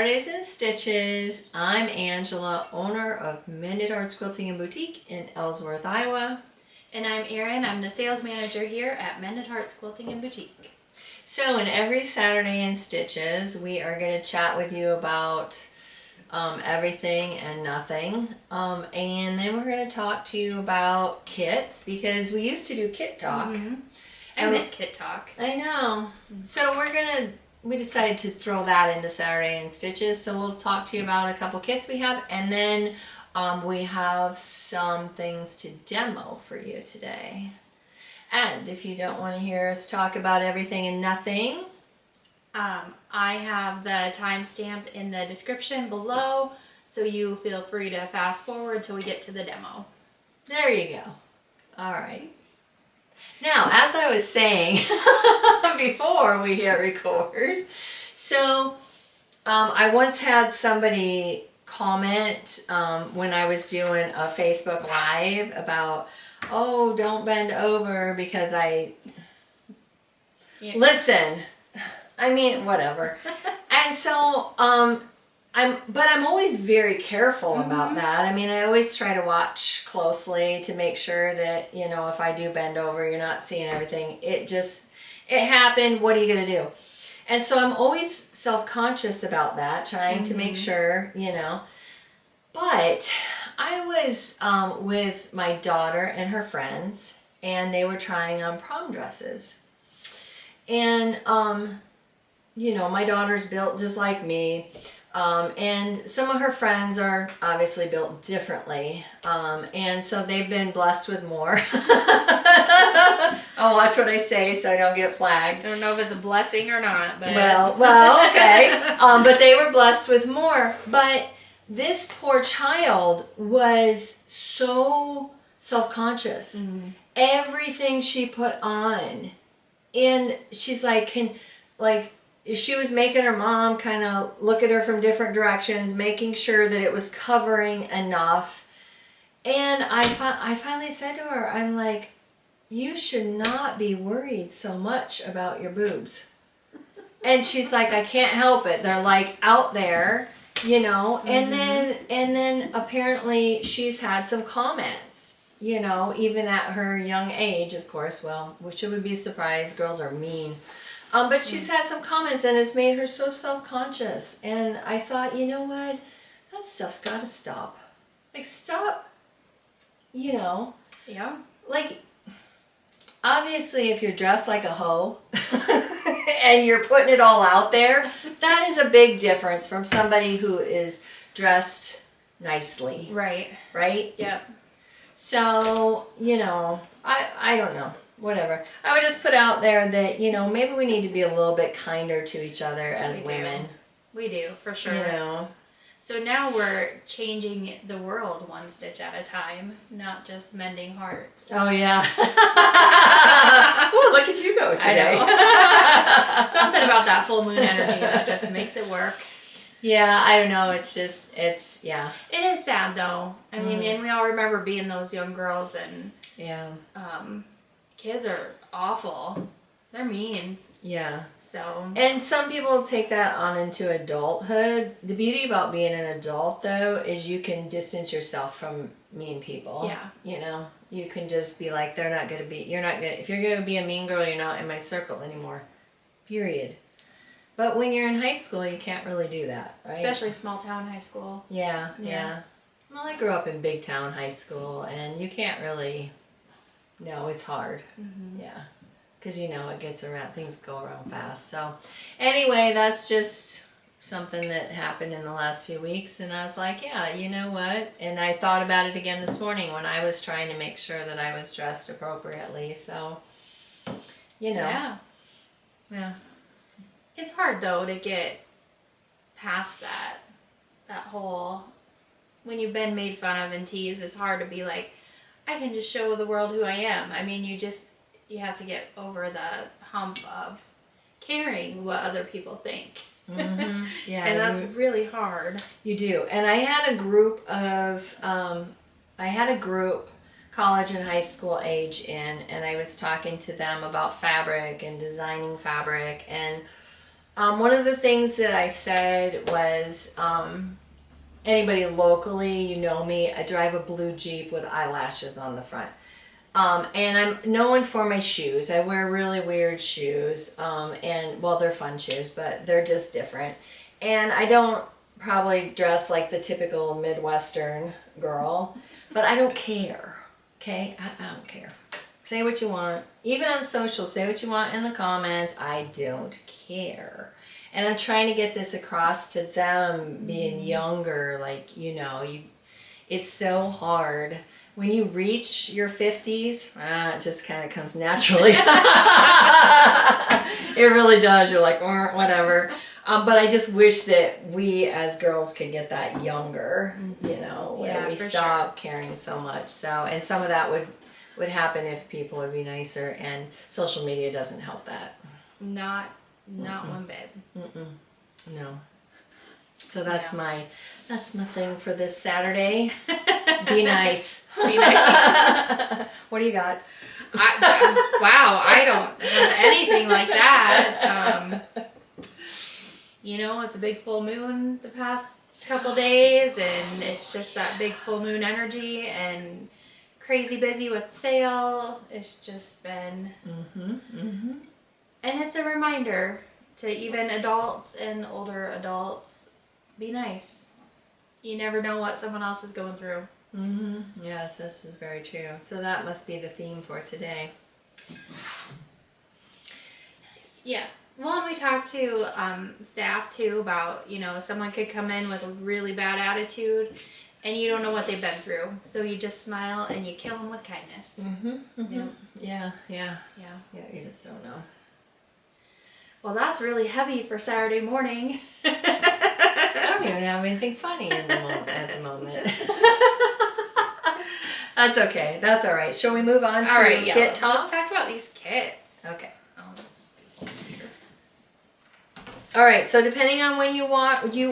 Saturdays and Stitches. I'm Angela, owner of Mended Hearts Quilting and Boutique in Ellsworth, Iowa. And I'm Erin. I'm the sales manager here at Mended Hearts Quilting and Boutique. So in every Saturday in Stitches, we are going to chat with you about everything and nothing. And then we're going to talk to you about kits, because we used to do kit talk. Mm-hmm. I miss kit talk. I know. So we decided to throw that into Saturday in Stitches. So we'll talk to you about a couple kits we have, and then we have some things to demo for you today. Yes. And if you don't want to hear us talk about everything and nothing, I have the timestamp in the description below, so you feel free to fast forward till we get to the demo. there you go. All right. Now, as I was saying before we hit record, so I once had somebody comment when I was doing a Facebook Live about, oh, don't bend over because listen, I mean, whatever. And so I'm always very careful about that. I mean, I always try to watch closely to make sure that, you know, if I do bend over, you're not seeing everything. It happened. What are you going to do? And so I'm always self-conscious about that, trying to make sure, you know. But I was with my daughter and her friends, and they were trying on prom dresses. And, you know, my daughter's built just like me. And some of her friends are obviously built differently. And so they've been blessed with more. I'll watch what I say so I don't get flagged. I don't know if it's a blessing or not, but... Well, okay. But they were blessed with more. But this poor child was so self-conscious. Everything she put on. And she's like, she was making her mom kind of look at her from different directions, making sure that it was covering enough. And I finally said to her, I'm like, you should not be worried so much about your boobs. And she's like, I can't help it. They're like out there, you know. And then apparently she's had some comments, you know, even at her young age, of course. Well, which would be surprised. Girls are mean. But she's had some comments, and it's made her so self-conscious. And I thought, you know what? That stuff's got to stop. Like, stop, you know. Yeah. Like, obviously, if you're dressed like a hoe and you're putting it all out there, that is a big difference from somebody who is dressed nicely. Right. Right? Yep. So, you know, I don't know. Whatever. I would just put out there that, you know, maybe we need to be a little bit kinder to each other as women. We do, for sure. You know. So now we're changing the world one stitch at a time, not just mending hearts. Oh, yeah. Ooh, look at you go today. I know. Something about that full moon energy that just makes it work. Yeah, I don't know. It's yeah. It is sad, though. I mean, and we all remember being those young girls, and yeah. Kids are awful. They're mean. Yeah. So. And some people take that on into adulthood. The beauty about being an adult, though, is you can distance yourself from mean people. Yeah. You know, you can just be like, if you're going to be a mean girl, you're not in my circle anymore. Period. But when you're in high school, you can't really do that, right? Especially small town high school. Yeah. Well, I grew up in big town high school, and you can't really... No, it's hard. Yeah. Because, you know, it gets around, things go around fast. So, anyway, that's just something that happened in the last few weeks. And I was like, yeah, you know what? And I thought about it again this morning when I was trying to make sure that I was dressed appropriately. So, you know. Yeah. It's hard, though, to get past that whole... When you've been made fun of and teased, it's hard to be like, I can just show the world who I am. I mean, you have to get over the hump of caring what other people think. Yeah. And that's really hard. You do. And I had a group college and high school age in, and I was talking to them about fabric and designing fabric, and One of the things that I said was, anybody locally, you know me, I drive a blue Jeep with eyelashes on the front. And I'm known for my shoes. I wear really weird shoes. And, well, they're fun shoes, but they're just different. And I don't probably dress like the typical Midwestern girl, but I don't care. Okay? I don't care. Say what you want. Even on social, say what you want in the comments. I don't care. And I'm trying to get this across to them being younger. Like, you know, it's so hard. When you reach your 50s, it just kind of comes naturally. It really does. You're like, whatever. But I just wish that we as girls could get that younger, you know, where we stop caring so much. So, and some of that would happen if people would be nicer, and social media doesn't help that. Not one bit. No. So that's my thing for this Saturday. Be nice. Be nice. What do you got? Wow, I don't have anything like that. You know, it's a big full moon the past couple days, and it's just that big full moon energy and crazy busy with sale. It's just been... And it's a reminder to even adults and older adults, be nice. You never know what someone else is going through. Yes, this is very true. So that must be the theme for today. Yeah. Well, and we talked to staff too about, you know, someone could come in with a really bad attitude and you don't know what they've been through. So you just smile and you kill them with kindness. Yeah. You just don't know. Well, that's really heavy for Saturday morning. I don't even have anything funny at the moment. That's okay. That's all right. Shall we move on to kit talk? Let's talk about these kits. Okay. Let's speak this here. All right. So depending on when you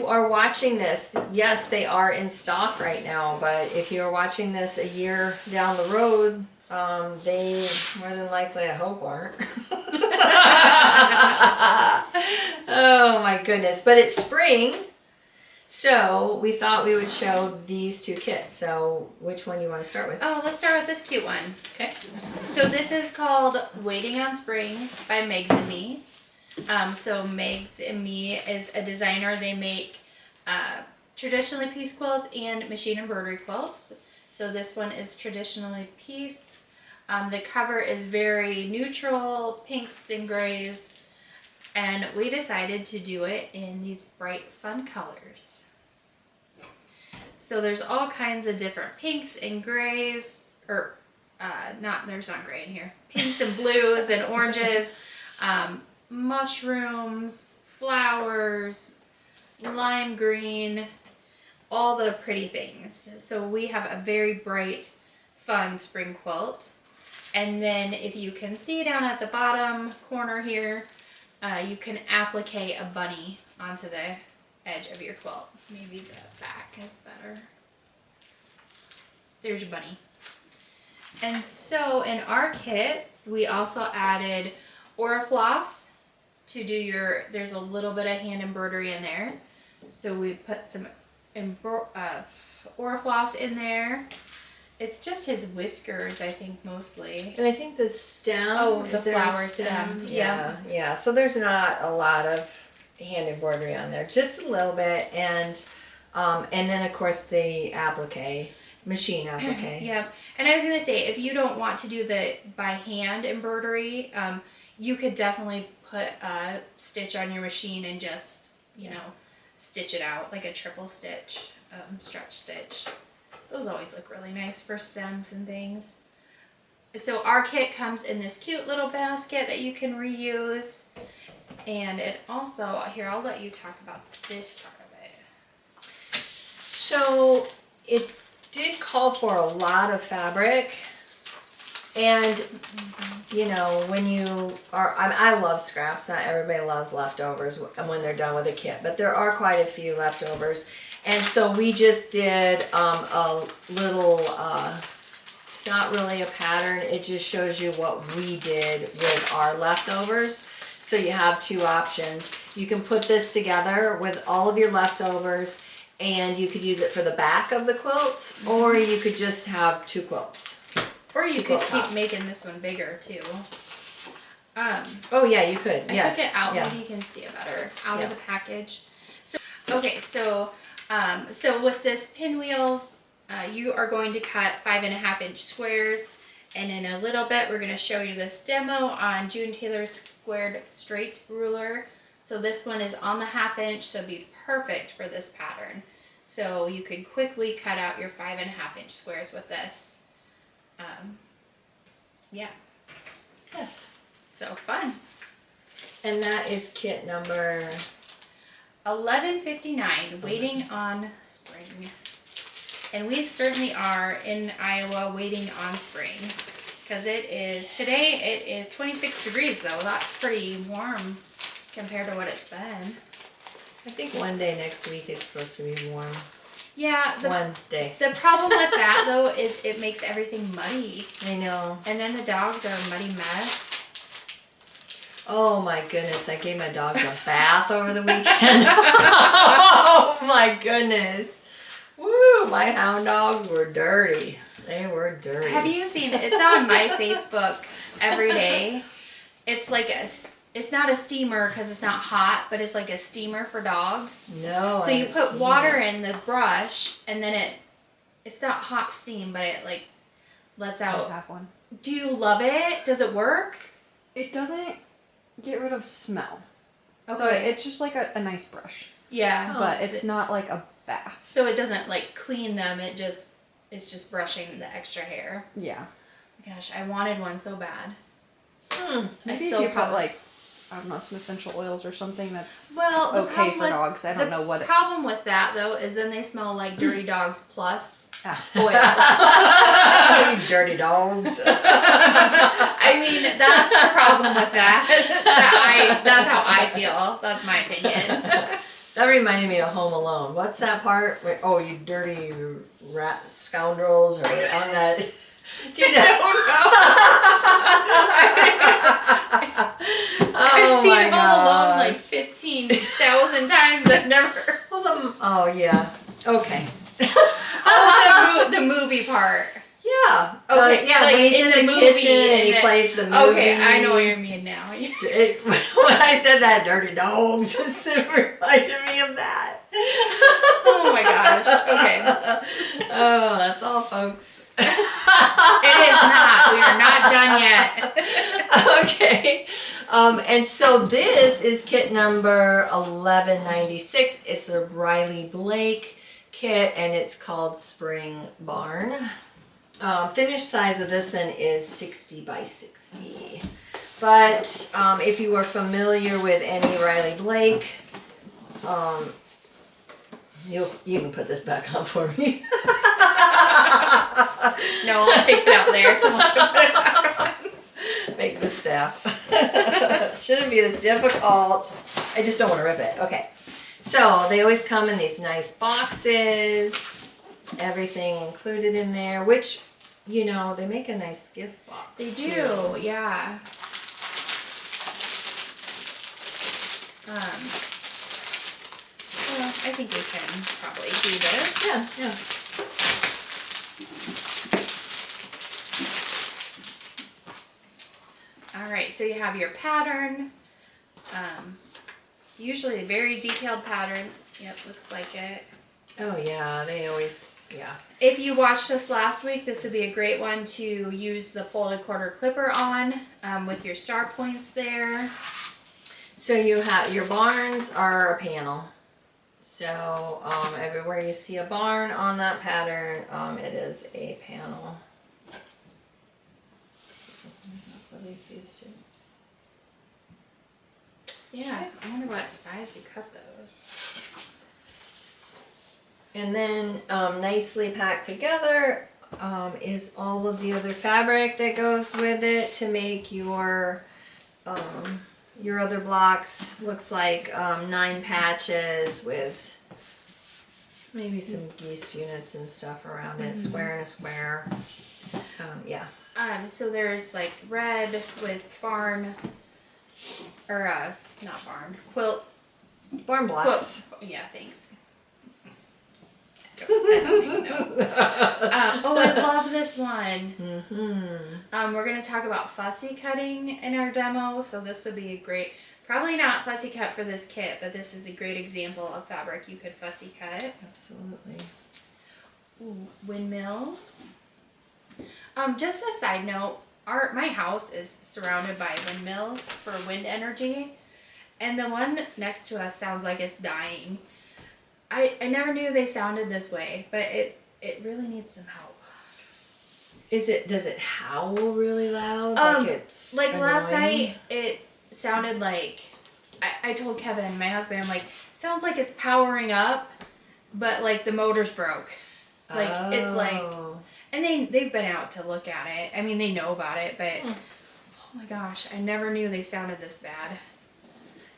are watching this, yes, they are in stock right now. But if you are watching this a year down the road, they more than likely, I hope, aren't. Oh my goodness. But it's spring. So we thought we would show these two kits. So which one do you want to start with? Oh, let's start with this cute one. Okay. So this is called Waiting on Spring by Megs and Me. So Megs and Me is a designer. They make traditionally piece quilts and machine embroidery quilts. So this one is traditionally pieced. The cover is very neutral, pinks and grays. And we decided to do it in these bright, fun colors. So there's all kinds of different pinks and grays, or there's not gray in here. Pinks and blues and oranges, mushrooms, flowers, lime green, all the pretty things. So we have a very bright, fun spring quilt. And then if you can see down at the bottom corner here, you can applique a bunny onto the edge of your quilt. Maybe the back is better. There's your bunny. And so in our kits, we also added Orifloss to do there's a little bit of hand embroidery in there. So we put some Orifloss in there. It's just his whiskers, I think, mostly. And I think the stem. Oh, the flower stem. Yeah. So there's not a lot of hand embroidery on there, just a little bit, and then of course the applique, machine applique. Yeah. And I was gonna say, if you don't want to do the by hand embroidery, you could definitely put a stitch on your machine and just stitch it out like a triple stitch, stretch stitch. Those always look really nice for stems and things. So our kit comes in this cute little basket that you can reuse. And it also, here, I'll let you talk about this part of it. So it did call for a lot of fabric. And, when you are, I love scraps. Not everybody loves leftovers when they're done with a kit. But there are quite a few leftovers. And so we just did a little, it's not really a pattern, it just shows you what we did with our leftovers. So you have two options. You can put this together with all of your leftovers, and you could use it for the back of the quilt, or you could just have two quilts. Or you could keep tops. making this one bigger too. Oh yeah, you could. I Yes. took it out. Yeah. Maybe you can see it better out Yeah. of the package. So okay, so with this pinwheels, you are going to cut 5.5-inch squares, and in a little bit we're going to show you this demo on June Taylor's squared straight ruler. So this one is on the 1/2 inch, so it'd be perfect for this pattern. So you could quickly cut out your 5.5-inch squares with this. Yeah. Yes. So fun. And that is kit number 1159, waiting on spring. And we certainly are in Iowa waiting on spring, because today it is 26 degrees though. That's pretty warm compared to what it's been. I think one day next week is supposed to be warm. Yeah, One day. the problem with that though is it makes everything muddy. I know. And then the dogs are a muddy mess. Oh my goodness, I gave my dogs a bath over the weekend. Oh my goodness. Woo, my hound dogs were dirty. They were dirty. Have you seen it? It's on my Facebook every day. It's like it's not a steamer because it's not hot, but it's like a steamer for dogs. No. So you put water in the brush, and then it's not hot steam, but it like lets out. I have one. Do you love it? Does it work? It doesn't get rid of smell. So Okay. it's just like a nice brush. Yeah. But it's not like a bath. So it doesn't like clean them. It's just brushing the extra hair. Yeah. Gosh, I wanted one so bad. Maybe if you put like, I don't know, some essential oils or something that's Well, the okay problem for with- dogs. I don't know what The it... problem with that though is then they smell like dirty dogs plus oil. You dirty dogs. I mean, that's the problem with that. That's how I feel. That's my opinion. That reminded me of Home Alone. What's that part? Where, oh, you dirty rat scoundrels, or on that. Do you know? I've seen my Home Alone like gosh. 15,000 times. I've never. Oh yeah. Okay. Oh, the movie part. Yeah. Okay, Yeah. like when he's in in the the movie kitchen and he and plays the movie. Okay, I know what you mean now. When I said that, dirty dogs, it reminded me of that. Oh my gosh. Okay. Oh, that's all, folks. It is not. We are not done yet. Okay. And so this is kit number 1196. It's a Riley Blake kit, and it's called Spring Barn. Finished size of this one is 60 by 60. But if you are familiar with any Riley Blake, you can put this back on for me. No, I'll take it out there. Someone can put it back on. Make the staff. Shouldn't be this difficult. I just don't want to rip it. Okay. So they always come in these nice boxes. Everything included in there, which, you know, they make a nice gift box. They too. do, yeah. Well, I think we can probably do this. Yeah. All right, so you have your pattern. Usually a very detailed pattern. Yep, looks like it. Oh yeah, they always, yeah. If you watched us last week, this would be a great one to use the folded quarter clipper on with your star points there. So you have, your barns are a panel. So everywhere you see a barn on that pattern, it is a panel. Release these two. Yeah, I wonder what size you cut those. And then nicely packed together is all of the other fabric that goes with it to make your other blocks. Looks like 9 patches with maybe some geese units and stuff around it, square and a square. Yeah. So there's like red with barn Or, not barn. Quilt. Barn blocks. Yeah, thanks. I don't even know. I love this one. Mm-hmm. We're going to talk about fussy cutting in our demo, so this would be a great, probably not fussy cut for this kit, but this is a great example of fabric you could fussy cut. Absolutely. Ooh, windmills. Just a side note, my house is surrounded by windmills for wind energy, and the one next to us sounds like it's dying. I never knew they sounded this way, but it really needs some help. Does it howl really loud? Like annoying? last night, it sounded like, I told Kevin, my husband, I'm like, sounds like it's powering up, but like the motor's broke. Like, it's like, and they've been out to look at it. I mean, they know about it, but oh my gosh, I never knew they sounded this bad.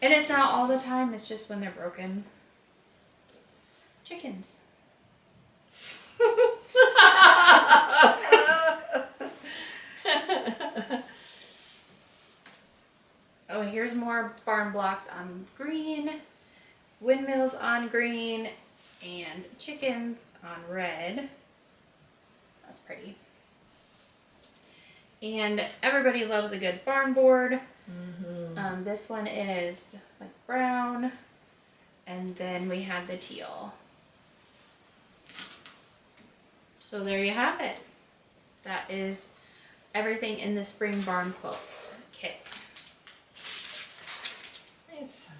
And it's not all the time, it's just when they're broken. Chickens. Oh, here's more barn blocks on green, windmills on green, and chickens on red. That's pretty. And everybody loves a good barn board. Mm-hmm. This one is like brown, and then we have the teal. So there you have it. That is everything in the spring barn quilt kit. Nice.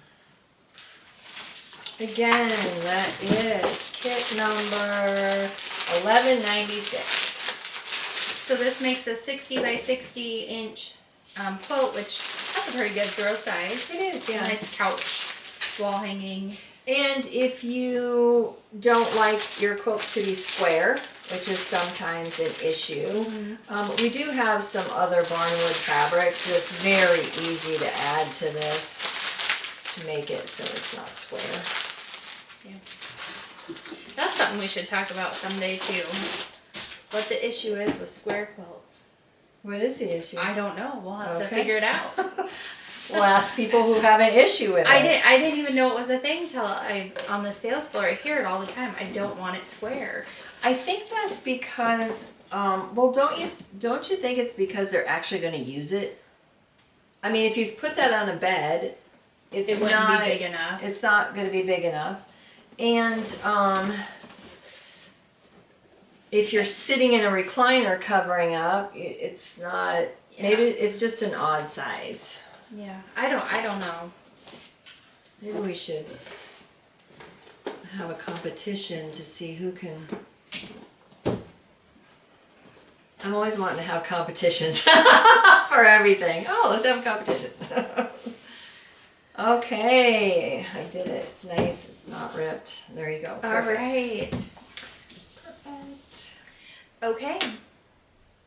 Again, that is kit number 1196. So this makes a 60 by 60 inch quilt, which that's a pretty good throw size. It is, yeah. Nice couch, wall hanging. And if you don't like your quilts to be square, which is sometimes an issue, we do have some other barnwood fabrics that's very easy to add to this to make it so it's not square. Yeah. That's something we should talk about someday too. What the issue is with square quilts. What is the issue? I don't know. We'll have to figure it out. We'll ask people who have an issue with it. I didn't even know it was a thing till on the sales floor. I hear it all the time. I don't want it square. I think that's because, well, don't you think it's because they're actually going to use it? I mean, if you put that on a bed, it wouldn't be big enough. It's not going to be big enough. And if you're sitting in a recliner covering up, it's not. Yeah. Maybe it's just an odd size. Yeah, I don't know. Maybe we should have a competition to see who can. I'm always wanting to have competitions for everything. Oh, let's have a competition. Okay, I did it. It's nice. It's not ripped. There you go. Perfect. All right. Perfect. Okay.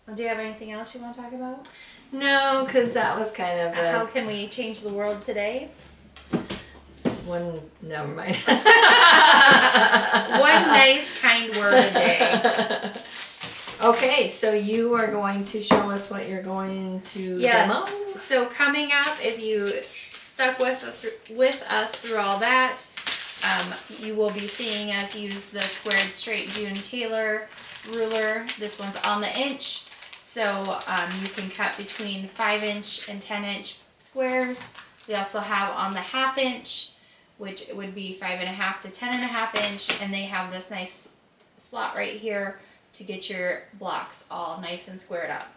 Well, do you have anything else you want to talk about? No, because that was kind of how can we change the world today? Never mind. One nice, kind word a day. Okay, so you are going to show us what you're going to demo? So coming up, if you stuck with us through all that, you will be seeing us use the squared straight June Tailor ruler. This one's on the inch, so you can cut between 5-inch and 10-inch squares. We also have on the 1/2 inch, which would be 5.5 to 10.5 inch, and they have this nice slot right here to get your blocks all nice and squared up.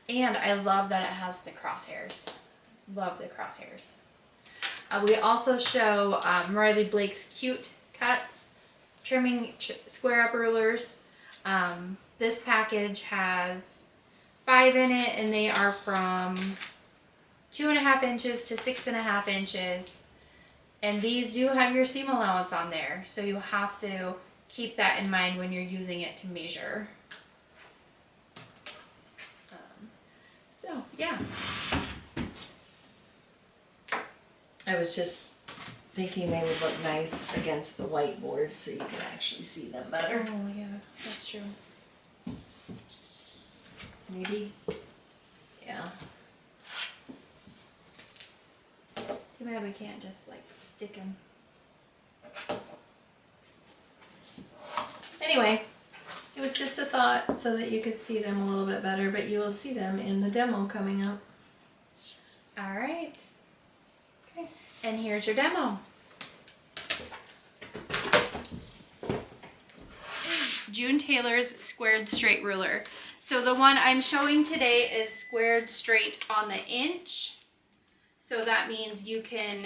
And I love that it has the crosshairs. Love the crosshairs. We also show Riley Blake's Cute Cuts, trimming square up rulers. This package has 5 in it, and they are from 2.5 inches to 6.5 inches. And these do have your seam allowance on there, so you have to keep that in mind when you're using it to measure. So, yeah. I was just thinking they would look nice against the whiteboard so you can actually see them better. Oh, yeah, that's true. Maybe. Yeah. can't just like stick them. Anyway, it was just a thought so that you could see them a little bit better, but you will see them in the demo coming up. All right. Okay. And here's your demo. June Taylor's squared straight ruler. So the one I'm showing today is squared straight on the inch. So that means you can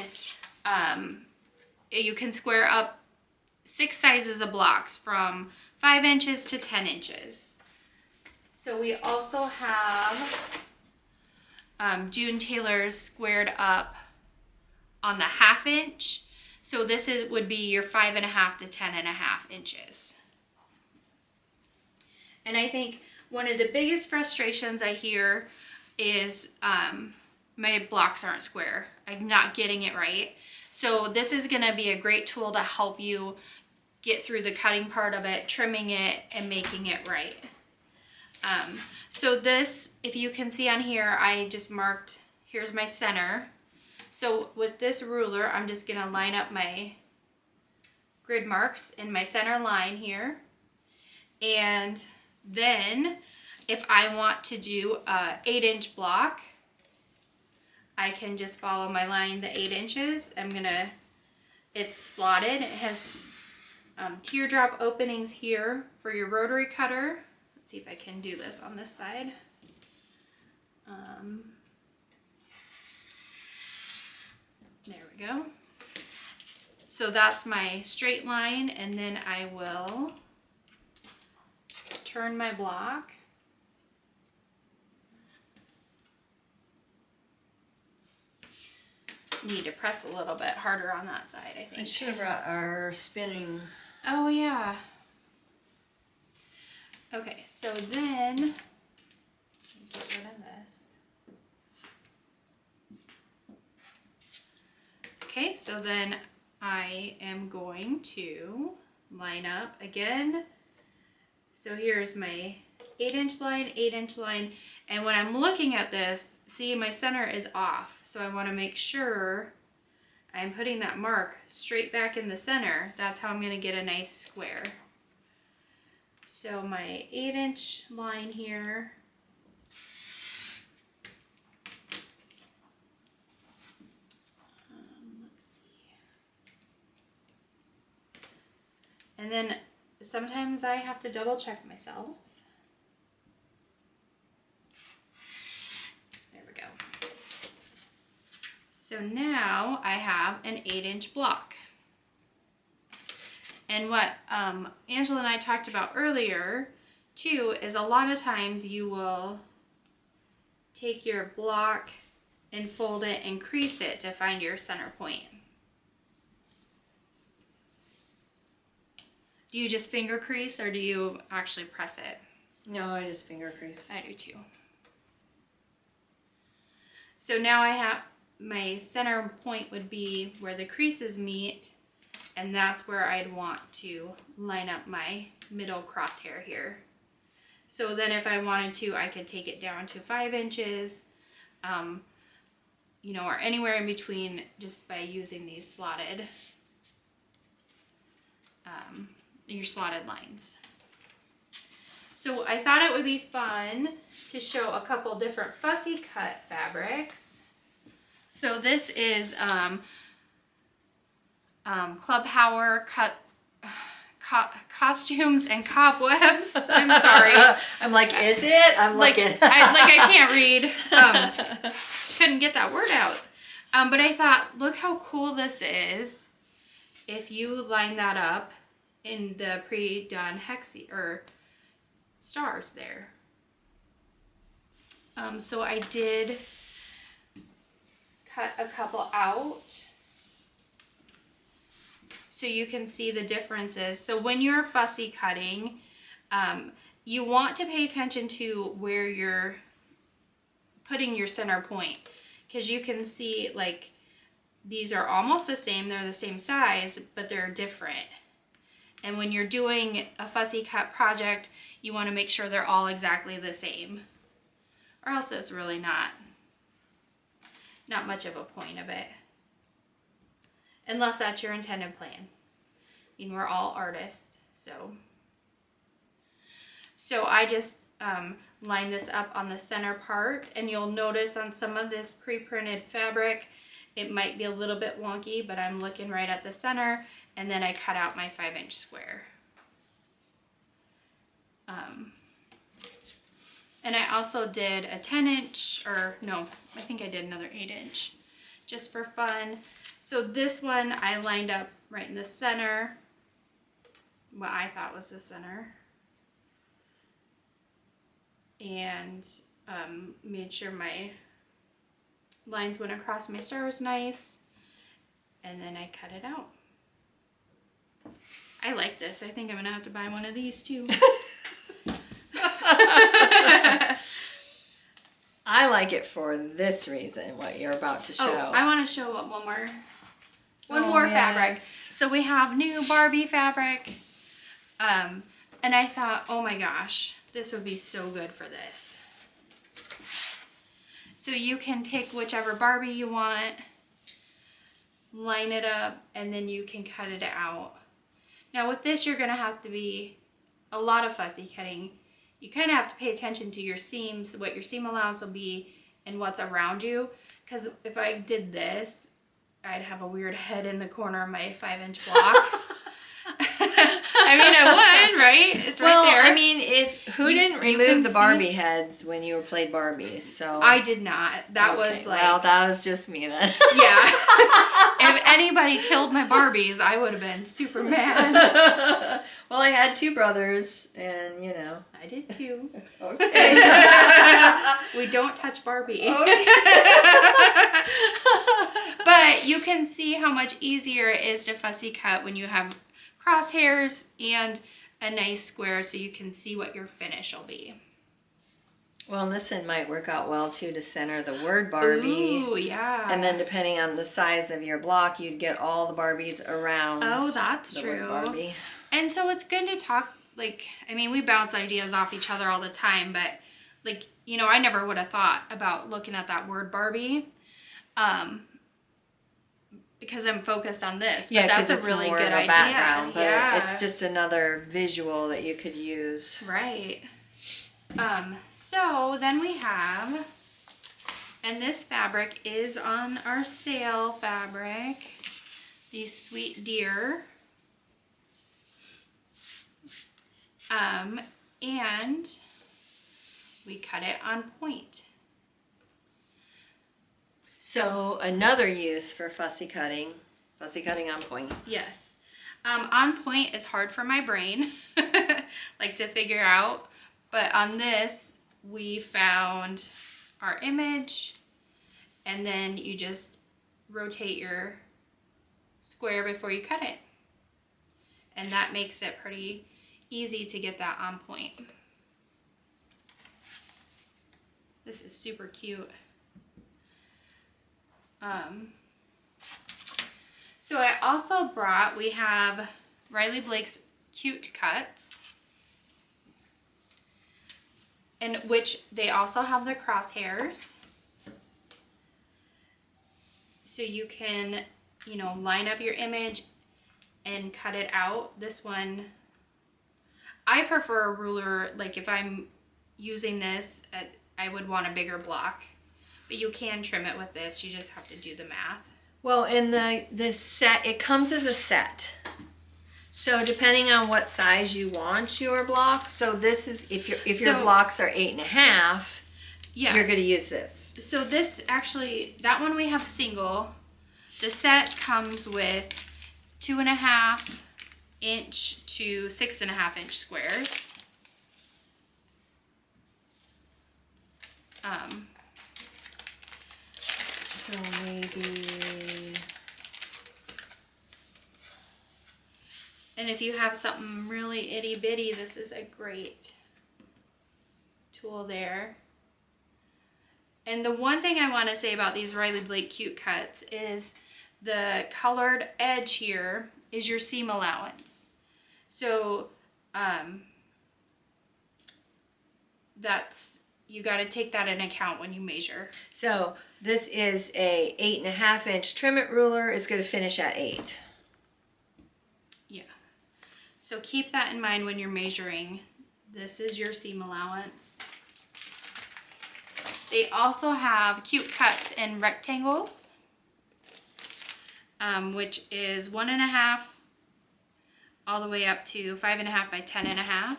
square up 6 sizes of blocks from 5 inches to 10 inches. So we also have June Taylor's squared up on the 1/2 inch. So this would be your 5.5 to 10.5 inches. And I think one of the biggest frustrations I hear is my blocks aren't square. I'm not getting it right. So this is gonna be a great tool to help you get through the cutting part of it, trimming it, and making it right. So this, if you can see on here, I just marked, here's my center. So with this ruler, I'm just gonna line up my grid marks in my center line here. And then if I want to do a 8-inch block, I can just follow my line the 8 inches. It's slotted. It has teardrop openings here for your rotary cutter. Let's see if I can do this on this side. There we go. So that's my straight line, and then I will turn my block. Need to press a little bit harder on that side, I think. I should have brought our spinning. Oh yeah. Okay, so then get rid of this. Okay, so then I am going to line up again. So here's my 8-inch line, 8-inch line, and when I'm looking at this, see my center is off. So I want to make sure I'm putting that mark straight back in the center. That's how I'm going to get a nice square. So my 8-inch line here. Let's see. And then sometimes I have to double check myself. There we go. So now I have an 8-inch block. And what Angela and I talked about earlier too is a lot of times you will take your block and fold it and crease it to find your center point. Do you just finger crease or do you actually press it? No, I just finger crease. I do too. So now I have my center point would be where the creases meet, and that's where I'd want to line up my middle crosshair here. So then if I wanted to, I could take it down to 5 inches, you know, or anywhere in between just by using these slotted, your slotted lines. So I thought it would be fun to show a couple different fussy cut fabrics. So this is Club Hauer costumes and cobwebs. I'm sorry. I'm like, is it? I'm looking. I can't read. Couldn't get that word out. But I thought, look how cool this is if you line that up in the pre-done hexi or stars there. So I did cut a couple out so you can see the differences. So when you're fussy cutting, you want to pay attention to where you're putting your center point, because you can see like these are almost the same, they're the same size, but they're different. And when you're doing a fussy cut project, you want to make sure they're all exactly the same, or else it's really not much of a point of it. unless that's your intended plan. I mean, we're all artists, so I just line this up on the center part, and you'll notice on some of this pre-printed fabric, it might be a little bit wonky, but I'm looking right at the center, and then I cut out my 5-inch square. And I also did a 10-inch, or no, I think I did another 8-inch, just for fun. So this one I lined up right in the center, what I thought was the center, and made sure my lines went across my stars nice, and then I cut it out. I like this. I think I'm gonna have to buy one of these too. I like it for this reason, what you're about to show. Oh, I want to show one more yes. fabric. So we have new Barbie fabric. And I thought, oh my gosh, this would be so good for this. So you can pick whichever Barbie you want, line it up, and then you can cut it out. Now with this, you're gonna have to be a lot of fussy cutting. You kind of have to pay attention to your seams, what your seam allowance will be, and what's around you. Because if I did this, I'd have a weird head in the corner of my 5-inch block. I mean, I would, right? It's right there. Well, I mean, who didn't remove the Barbie heads when you played Barbies? So I did not. That was like... Well, that was just me then. Yeah. If anybody killed my Barbies, I would have been super mad. Well, I had 2 brothers, and you know. I did too. Okay. We don't touch Barbie. Okay. But you can see how much easier it is to fussy cut when you have crosshairs and a nice square, so you can see what your finish will be. Well, and this might work out well too to center the word Barbie. Ooh, yeah. And then depending on the size of your block, you'd get all the Barbies around. Oh, that's the true. word Barbie. And so it's good to talk, like, I mean, we bounce ideas off each other all the time, but like, you know, I never would have thought about looking at that word Barbie. Because I'm focused on this. But Yeah, that's it's a really more good of a idea. background, but yeah. it's just another visual that you could use. Right. So then we have, and this fabric is on our sale fabric, the Sweet Deer. And we cut it on point. So another use for fussy cutting on point. Yes. On point is hard for my brain, like to figure out, but on this, we found our image, and then you just rotate your square before you cut it. And that makes it pretty easy to get that on point. This is super cute. So I also brought, we have Riley Blake's Cute Cuts, in which they also have the crosshairs. So you can, you know, line up your image and cut it out. This one, I prefer a ruler, like if I'm using this, I would want a bigger block. But you can trim it with this, you just have to do the math. Well, in the set, it comes as a set. So depending on what size you want your block, so this is, if your blocks are 8.5, yes, you're going to use this. So this actually, that one we have single. The set comes with 2.5 inch to 6.5 inch squares. So maybe... And if you have something really itty bitty, this is a great tool there. And the one thing I want to say about these Riley Blake Cute Cuts is the colored edge here is your seam allowance. So that's you got to take that into account when you measure. So this is a 8.5 inch trim it ruler. It's going to finish at 8. Yeah. So keep that in mind when you're measuring. This is your seam allowance. They also have cute cuts in rectangles, which is 1.5 all the way up to 5.5 by 10.5.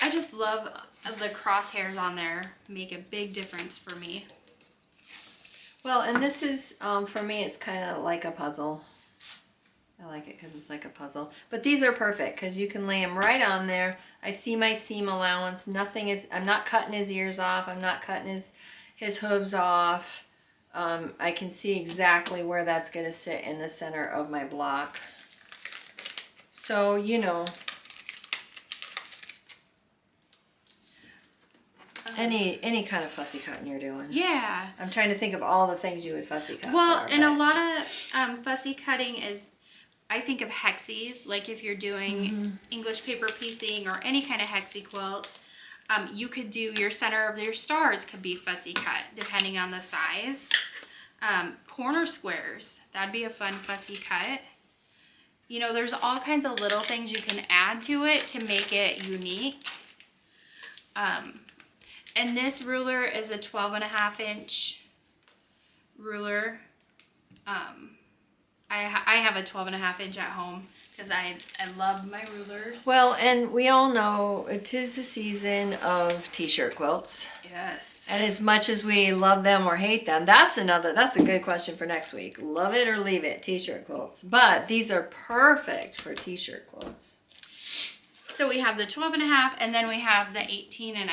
I just love the crosshairs on there, make a big difference for me. Well, and this is, for me, it's kind of like a puzzle. I like it because it's like a puzzle. But these are perfect because you can lay them right on there. I see my seam allowance. Nothing is, I'm not cutting his ears off. I'm not cutting his hooves off. I can see exactly where that's going to sit in the center of my block. So, you know, any kind of fussy cutting you're doing. Yeah. I'm trying to think of all the things you would fussy cut. Well, for, and a lot of fussy cutting is, I think of hexes, like if you're doing English paper piecing or any kind of hexie quilt, you could do your center of your stars could be fussy cut depending on the size. Corner squares, that'd be a fun fussy cut. You know, there's all kinds of little things you can add to it to make it unique. And this ruler is a 12.5 inch ruler. I have a 12.5 inch at home because I love my rulers. Well, and we all know it is the season of t-shirt quilts. Yes. And as much as we love them or hate them, that's a good question for next week. Love it or leave it, t-shirt quilts. But these are perfect for t-shirt quilts. So we have the 12.5 and then we have the 18.5.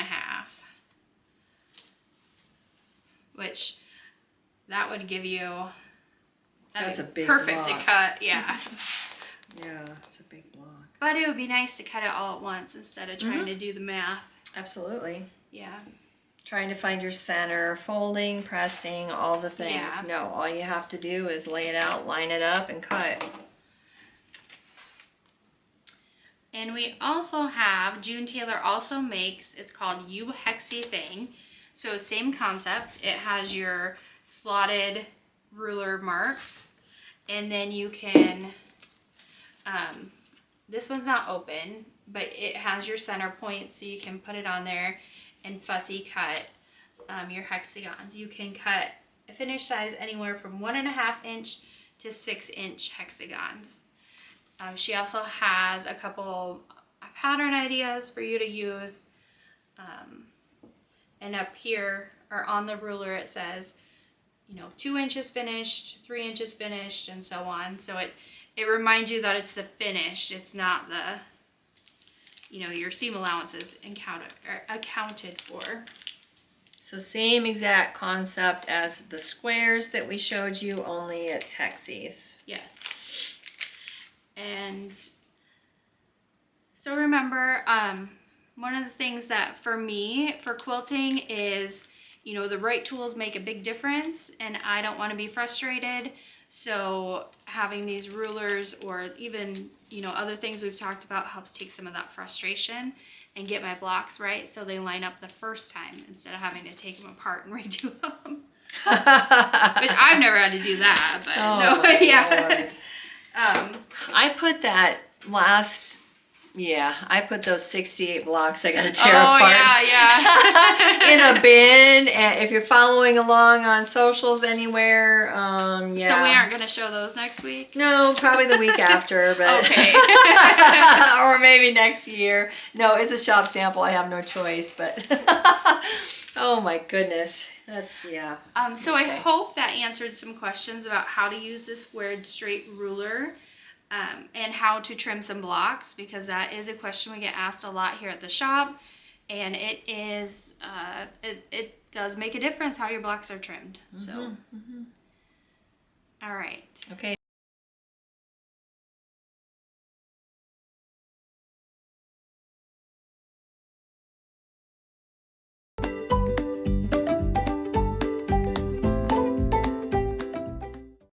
Which that would give you, that's a big perfect block. to cut, yeah. Yeah, it's a big block. But it would be nice to cut it all at once instead of trying to do the math. Absolutely. Yeah. Trying to find your center, folding, pressing, all the things. Yeah. No, all you have to do is lay it out, line it up, and cut. And we also have, June Taylor also makes, it's called You Hexy Thing. So same concept, it has your slotted ruler marks, and then you can, this one's not open, but it has your center point, so you can put it on there and fussy cut your hexagons. You can cut a finish size anywhere from 1.5 inch to 6 inch hexagons. She also has a couple pattern ideas for you to use. And up here, or on the ruler, it says, you know, 2 inches finished, 3 inches finished, and so on. So it reminds you that it's the finish. It's not the, you know, your seam allowances accounted for. So same exact concept as the squares that we showed you, only it's hexies. Yes. And so remember, one of the things that for me, for quilting is, you know, the right tools make a big difference and I don't want to be frustrated. So having these rulers or even, you know, other things we've talked about helps take some of that frustration and get my blocks right so they line up the first time instead of having to take them apart and redo them. But I've never had to do that, but no, yeah. I put that I put those 68 blocks I gotta tear apart in a bin. And if you're following along on socials anywhere, So we aren't gonna show those next week? No, probably the week after, but okay. or maybe next year. No, it's a shop sample. I have no choice, but oh my goodness. So I hope that answered some questions about how to use this squared straight ruler. And how to trim some blocks, because that is a question we get asked a lot here at the shop, and it is it does make a difference how your blocks are trimmed. So all right. Okay.